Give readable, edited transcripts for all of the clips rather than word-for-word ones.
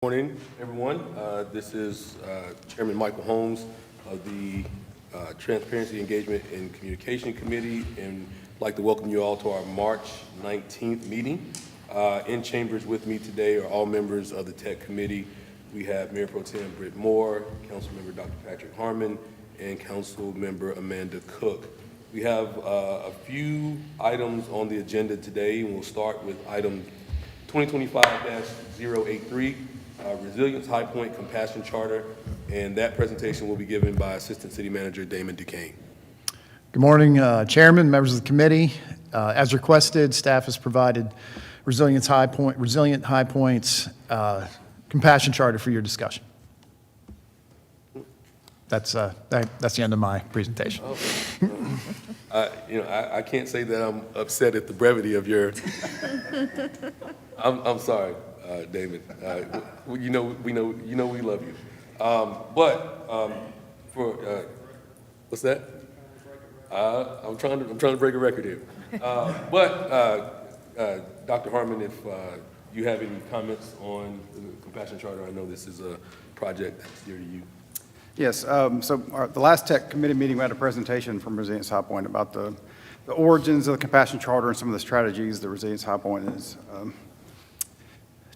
Morning, everyone. This is Chairman Michael Holmes of the Transparency, Engagement, and Communication Committee, and I'd like to welcome you all to our March 19th meeting. In chambers with me today are all members of the Tech Committee. We have Mayor Pro Tem Britt Moore, Councilmember Dr. Patrick Harmon, and Councilmember Amanda Cook. We have a few items on the agenda today, and we'll start with item 2025-083. Resilience High Point Compassion Charter, and that presentation will be given by Assistant City Manager Damon Duquesne. Good morning, Chairman, members of the committee. As requested, staff has provided Resilient High Points Compassion Charter for your discussion. That's the end of my presentation. I can't say that I'm upset at the brevity of your. I'm sorry. David, we love you. What's that? I'm trying to break a record here. Dr. Harmon, if you have any comments on the Compassion Charter, I know this is a project that's dear to you. Yes. The last Tech Committee meeting, we had a presentation from Resilience High Point about the origins of the Compassion Charter and some of the strategies that Resilience High Point is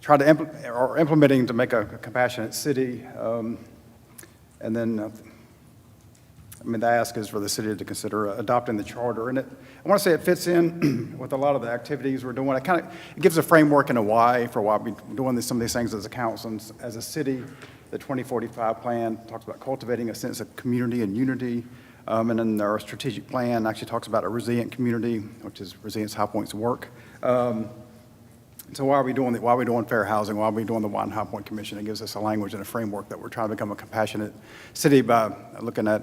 implementing to make a compassionate city. The ask is for the city to consider adopting the charter. And I want to say it fits in with a lot of the activities we're doing. It gives a framework and a why for why we're doing some of these things as a council and as a city. The 2045 plan talks about cultivating a sense of community and unity. And then our strategic plan actually talks about a resilient community, which is Resilience High Point's work. So why are we doing fair housing? Why are we doing the Wine High Point Commission? It gives us a language and a framework that we're trying to become a compassionate city by looking at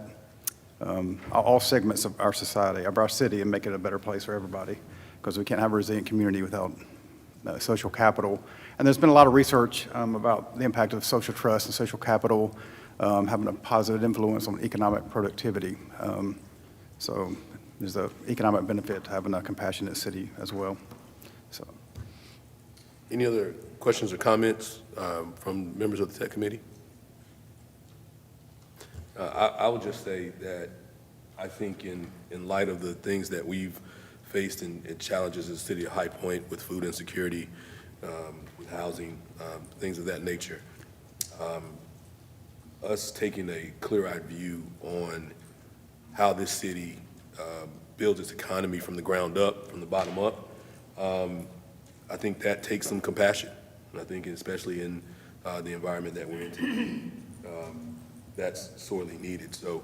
all segments of our society, of our city, and make it a better place for everybody. Because we can't have a resilient community without social capital. And there's been a lot of research about the impact of social trust and social capital having a positive influence on economic productivity. So there's an economic benefit to having a compassionate city as well. So. Any other questions or comments from members of the Tech Committee? I would just say that I think in light of the things that we've faced and challenges in the city of High Point with food insecurity, with housing, things of that nature, us taking a clear-eyed view on how this city builds its economy from the ground up, from the bottom up, I think that takes some compassion. And I think especially in the environment that we're in today, that's sorely needed. So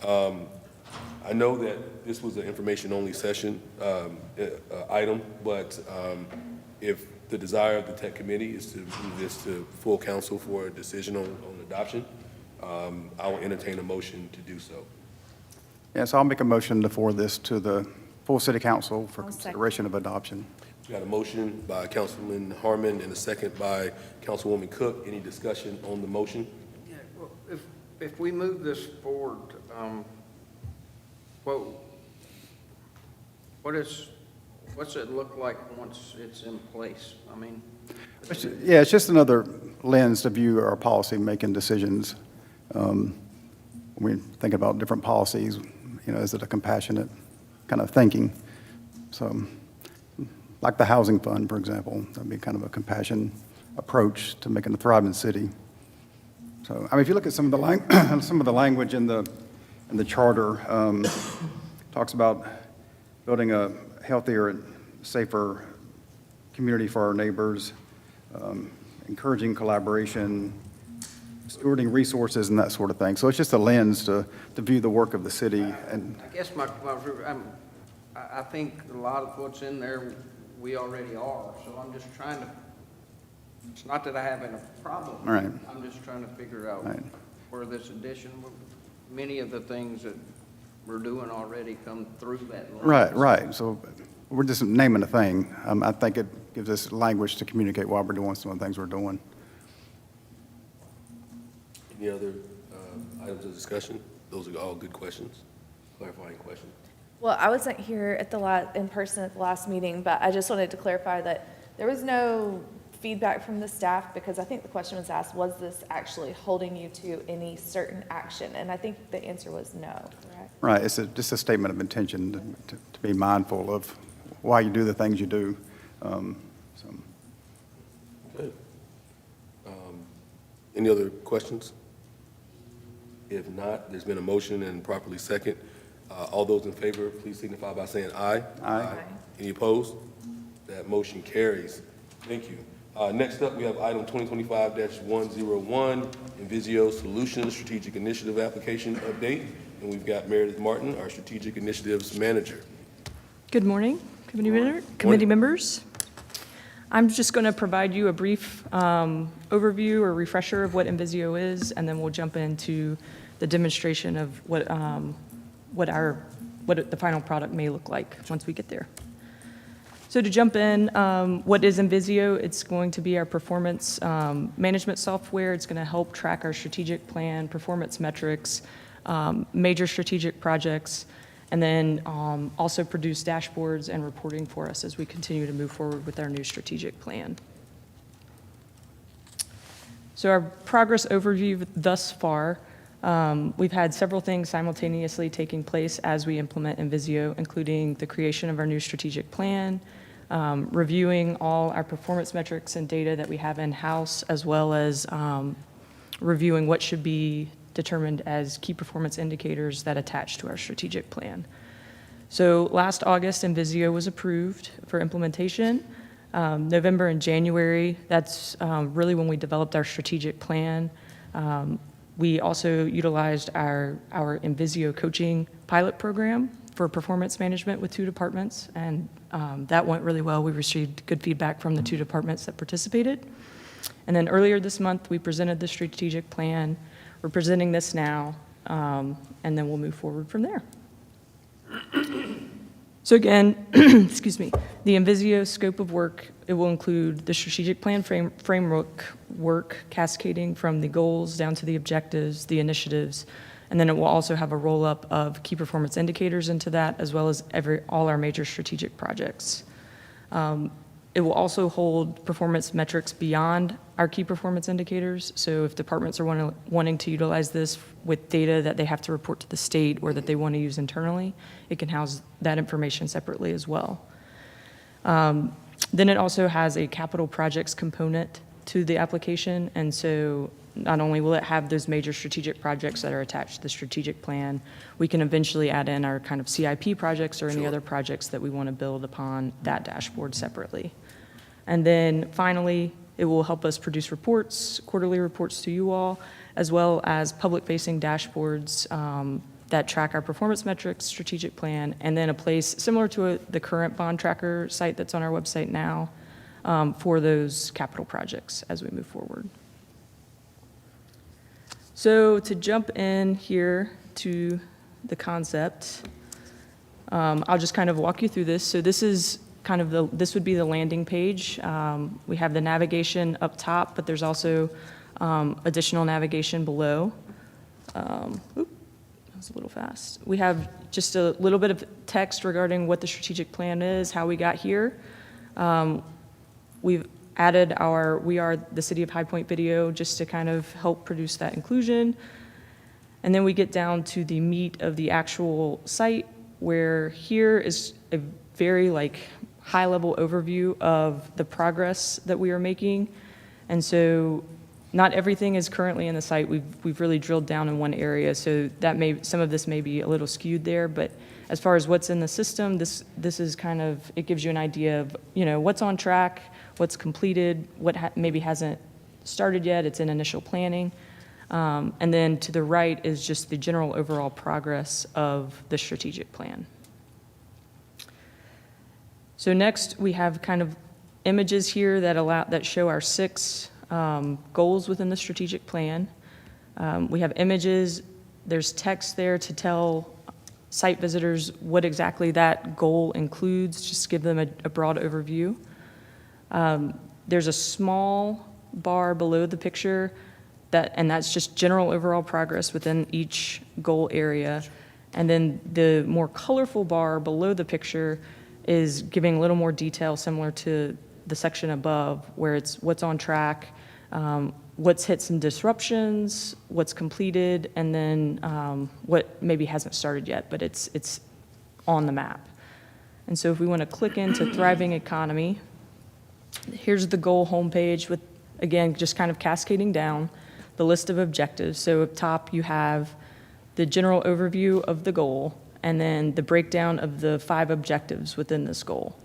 I know that this was an information-only session item, but if the desire of the Tech Committee is to move this to full council for a decision on adoption, I will entertain a motion to do so. Yes, I'll make a motion to forward this to the full city council for consideration of adoption. We got a motion by Councilman Harmon and a second by Councilwoman Cook. Any discussion on the motion? Yeah, well, if we move this forward, what's it look like once it's in place? I mean, Yeah, it's just another lens to view our policy-making decisions. When we think about different policies, is it a compassionate kind of thinking? So, like the housing fund, for example, that'd be kind of a compassion approach to making a thriving city. So, if you look at some of the language in the charter, talks about building a healthier and safer community for our neighbors, encouraging collaboration, stewarding resources, and that sort of thing. So it's just a lens to view the work of the city. And I guess I think a lot of what's in there we already are. So I'm just trying to. It's not that I have a problem. Right. I'm just trying to figure out Right. where this addition. Many of the things that we're doing already come through that lens. Right. So we're just naming a thing. I think it gives us language to communicate why we're doing some of the things we're doing. Any other items of discussion? Those are all good questions, clarifying questions. Well, I wasn't here in person at the last meeting, but I just wanted to clarify that there was no feedback from the staff? Because I think the question was asked, was this actually holding you to any certain action? And I think the answer was no, correct? Right, it's just a statement of intention to be mindful of why you do the things you do. So. Good. Any other questions? If not, there's been a motion and properly second. All those in favor, please signify by saying aye. Aye. Any opposed? That motion carries. Thank you. Next up, we have item 2025-101, Invisio Solutions Strategic Initiative Application Update. And we've got Meredith Martin, our Strategic Initiatives Manager. Good morning, committee members. I'm just going to provide you a brief overview or refresher of what Invisio is, and then we'll jump into the demonstration of what the final product may look like once we get there. So to jump in, what is Invisio? It's going to be our performance management software. It's going to help track our strategic plan, performance metrics, major strategic projects, and then also produce dashboards and reporting for us as we continue to move forward with our new strategic plan. So our progress overview thus far, we've had several things simultaneously taking place as we implement Invisio, including the creation of our new strategic plan, reviewing all our performance metrics and data that we have in-house, as well as reviewing what should be determined as key performance indicators that attach to our strategic plan. So last August, Invisio was approved for implementation. November and January, that's really when we developed our strategic plan. We also utilized our Invisio coaching pilot program for performance management with 2 departments, and that went really well. We received good feedback from the 2 departments that participated. And then earlier this month, we presented the strategic plan. We're presenting this now, and then we'll move forward from there. So again, excuse me, the Invisio scope of work, it will include the strategic plan framework work cascading from the goals down to the objectives, the initiatives, and then it will also have a roll-up of key performance indicators into that, as well as all our major strategic projects. It will also hold performance metrics beyond our key performance indicators. So if departments are wanting to utilize this with data that they have to report to the state or that they want to use internally, it can house that information separately as well. Then it also has a capital projects component to the application. And so not only will it have those major strategic projects that are attached to the strategic plan, we can eventually add in our kind of CIP projects or any other projects that we want to build upon that dashboard separately. And then finally, it will help us produce reports, quarterly reports to you all, as well as public-facing dashboards that track our performance metrics, strategic plan, and then a place similar to the current bond tracker site that's on our website now for those capital projects as we move forward. So to jump in here to the concept, I'll just kind of walk you through this. So this is kind of this would be the landing page. We have the navigation up top, but there's also additional navigation below. That was a little fast. We have just a little bit of text regarding what the strategic plan is, how we got here. We've added our We Are the City of High Point video just to kind of help produce that inclusion. And then we get down to the meat of the actual site, where here is a very high-level overview of the progress that we are making. And so not everything is currently in the site. We've really drilled down in one area, so that some of this may be a little skewed there, but as far as what's in the system, this is kind of, it gives you an idea of, what's on track, what's completed, what maybe hasn't started yet, it's in initial planning. And then to the right is just the general overall progress of the strategic plan. So next, we have kind of images here that show our 6 goals within the strategic plan. We have images, there's text there to tell site visitors what exactly that goal includes, just give them a broad overview. There's a small bar below the picture, and that's just general overall progress within each goal area. And then the more colorful bar below the picture is giving a little more detail, similar to the section above where it's what's on track, what's hit some disruptions, what's completed, and then what maybe hasn't started yet, but it's on the map. And so if we want to click into Thriving Economy, here's the goal homepage with, again, just kind of cascading down the list of objectives. So up top, you have the general overview of the goal, and then the breakdown of the 5 objectives within this goal.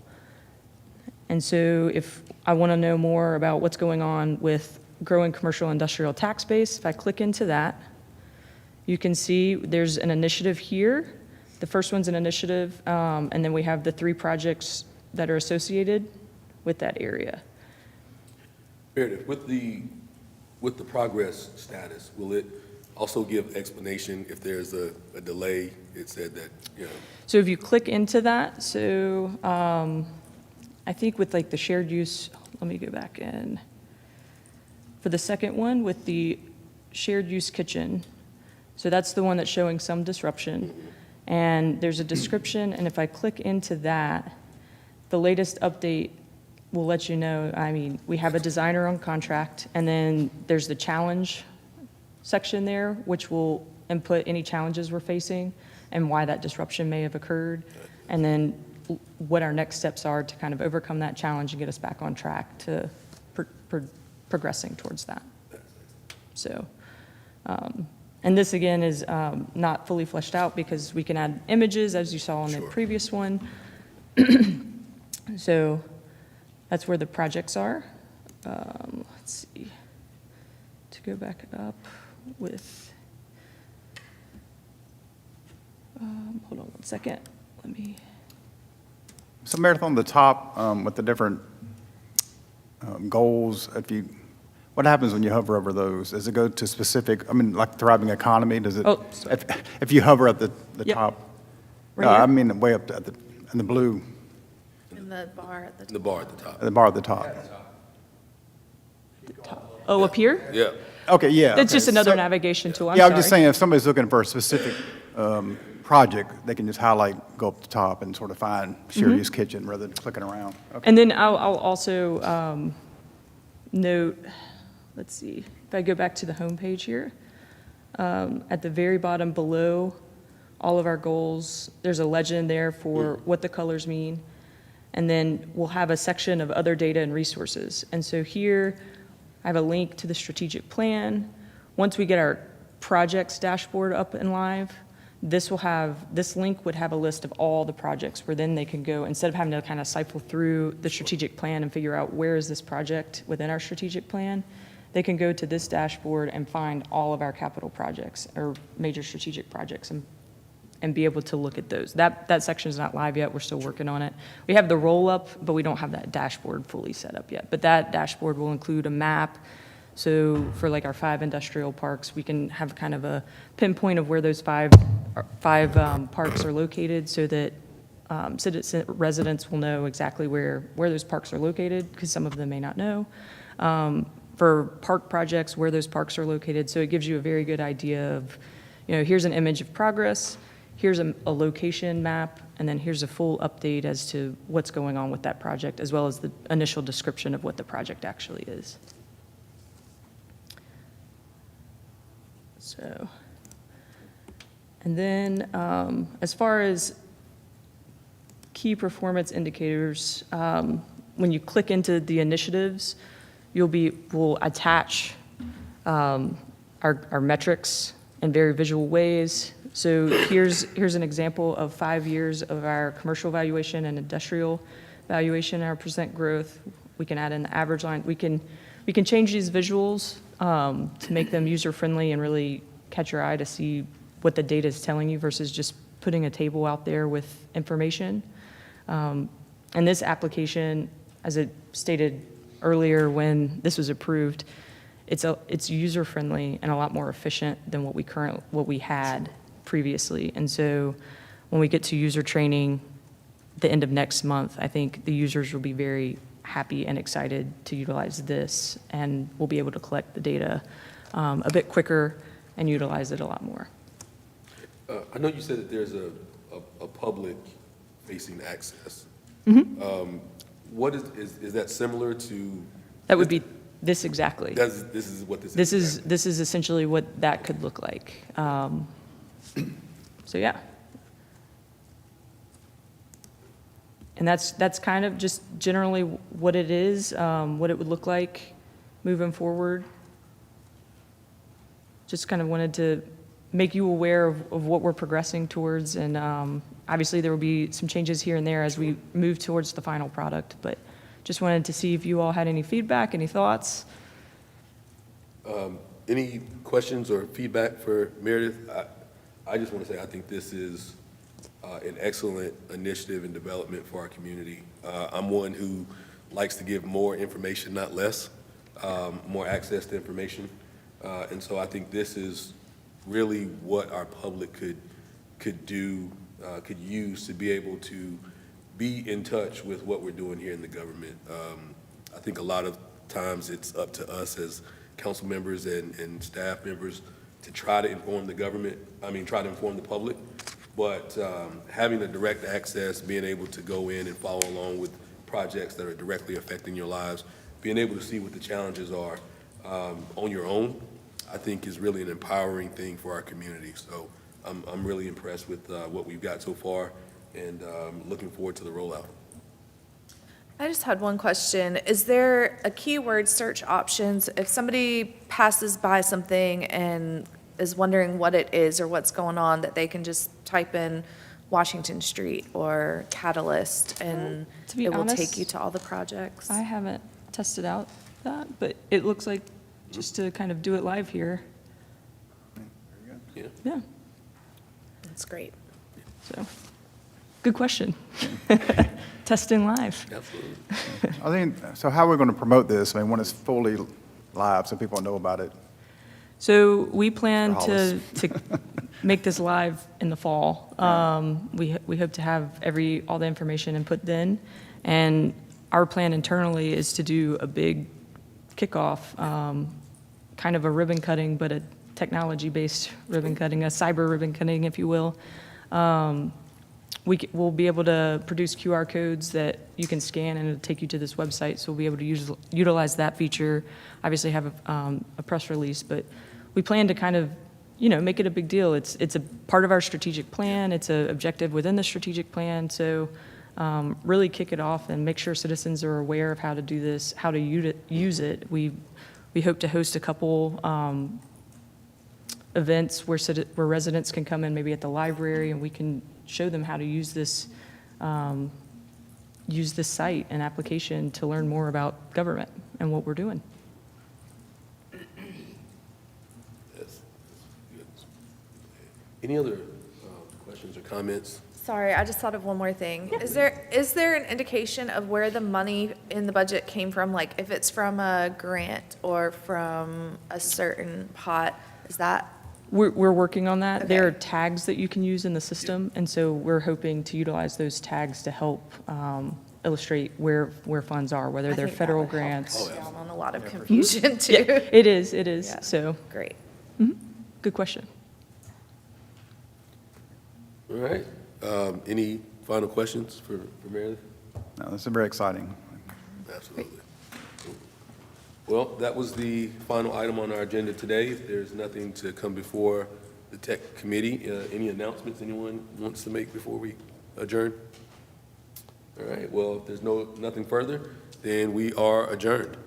And so if I want to know more about what's going on with growing commercial industrial tax base, if I click into that, you can see there's an initiative here. The first one's an initiative, and then we have the 3 projects that are associated with that area. Meredith, with the progress status, will it also give explanation if there's a delay? It said that, you know, So if you click into that, so I think with like the shared use, let me go back in. For the second one with the shared use kitchen, so that's the one that's showing some disruption. And there's a description, and if I click into that, the latest update will let you know, I mean, we have a designer on contract, and then there's the challenge section there, which will input any challenges we're facing and why that disruption may have occurred, and then what our next steps are to kind of overcome that challenge and get us back on track to progressing towards that. So, and this again is not fully fleshed out because we can add images as you saw on the Sure. previous one. So that's where the projects are. Let's see, to go back up with, hold on one second, let me. So Meredith, on the top, with the different goals, what happens when you hover over those? Does it go to specific, I mean, like Thriving Economy, does it? Oh, sorry. If you hover at the Yep. top? Right No, I here? mean, way up at in the blue, In the bar at the the bar at the top. the bar at the top. Oh, up here? Yeah. Okay, yeah. That's okay. just another So- navigation tool, I'm Yeah, I'm just sorry. saying, if somebody's looking for a specific project, they can just highlight, go up the top and sort of find Mm-hmm. Shared Use Kitchen rather than clicking around. Okay. And then I'll also note, let's see, if I go back to the home page here, at the very bottom below all of our goals, there's a legend there for what the colors mean. And then we'll have a section of other data and resources. And so here, I have a link to the strategic plan. Once we get our projects dashboard up and live, this link would have a list of all the projects where then they can go, instead of having to kind of cycle through the strategic plan and figure out where is this project within our strategic plan, they can go to this dashboard and find all of our capital projects or major strategic projects and be able to look at those. That section is not live yet. We're still working on it. We have the roll-up, but we don't have that dashboard fully set up yet. But that dashboard will include a map. So for like our 5 industrial parks, we can have kind of a pinpoint of where those five parks are located so that residents will know exactly where those parks are located, because some of them may not know. For park projects, where those parks are located. So it gives you a very good idea of, here's an image of progress, here's a location map, and then here's a full update as to what's going on with that project, as well as the initial description of what the project actually is. So, and then as far as key performance indicators, when you click into the initiatives, we'll attach our metrics in very visual ways. So here's an example of 5 years of our commercial valuation and industrial valuation, our percent growth. We can add in the average line. We can change these visuals to make them user-friendly and really catch your eye to see what the data is telling you versus just putting a table out there with information. And this application, as it stated earlier when this was approved, it's user-friendly and a lot more efficient than what we had previously. And so when we get to user training the end of next month, I think the users will be very happy and excited to utilize this, and we'll be able to collect the data a bit quicker and utilize it a lot more. I know you said that there's a public-facing access. What is that similar to? That would be this exactly. This is what this is. This is essentially what that could look like. So, yeah. And that's kind of just generally what it is, what it would look like moving forward. Just kind of wanted to make you aware of what we're progressing towards, and obviously there will be some changes here and there as we move towards the final product, but just wanted to see if you all had any feedback, any thoughts. Any questions or feedback for Meredith? I just want to say I think this is an excellent initiative and development for our community. I'm one who likes to give more information, not less, more access to information. And so I think this is really what our public could do, could use to be able to be in touch with what we're doing here in the government. I think a lot of times it's up to us as council members and staff members to try to inform the government, try to inform the public. But having the direct access, being able to go in and follow along with projects that are directly affecting your lives, being able to see what the challenges are on your own, I think is really an empowering thing for our community. So I'm really impressed with what we've got so far, and looking forward to the rollout. I just had one question. Is there a keyword search options if somebody passes by something and is wondering what it is or what's going on, that they can just type in Washington Street or Catalyst and To be it will honest, take you to all the projects? I haven't tested out that, but it looks like just to kind of do it live here. Yeah. Yeah, That's great. so, good question. Testing live. Absolutely. I think, so how are we going to promote this? When it's fully live, so people know about it? So we plan Hollis. to make this live in the fall. We hope to have all the information input then. And our plan internally is to do a big kickoff, kind of a ribbon cutting, but a technology-based ribbon cutting, a cyber ribbon cutting, if you will. We'll be able to produce QR codes that you can scan and it'll take you to this website, so we'll be able to utilize that feature. Obviously have a press release, but we plan to kind of, make it a big deal. It's a part of our strategic plan. It's an objective within the strategic plan. So really kick it off and make sure citizens are aware of how to do this, how to use it. We hope to host a couple events where residents can come in, maybe at the library, and we can show them how to use this site and application to learn more about government and what we're doing. Yes. Any other questions or comments? Sorry, I just thought of one more thing. Is there an indication of where the money in the budget came from? Like if it's from a grant or from a certain pot, is that? We're working on that. There are Okay. tags that you can use in the system, and so we're hoping to utilize those tags to help illustrate where funds are, whether I they're think that federal would help grants. cut down on a lot of confusion too. Yeah, it is, Yeah. so, Great. good question. All right. Any final questions for Meredith? No, this is very exciting. Absolutely. Well, that was the final item on our agenda today. If there's nothing to come before the Tech Committee, any announcements anyone wants to make before we adjourn? All right, well, if there's nothing further, then we are adjourned.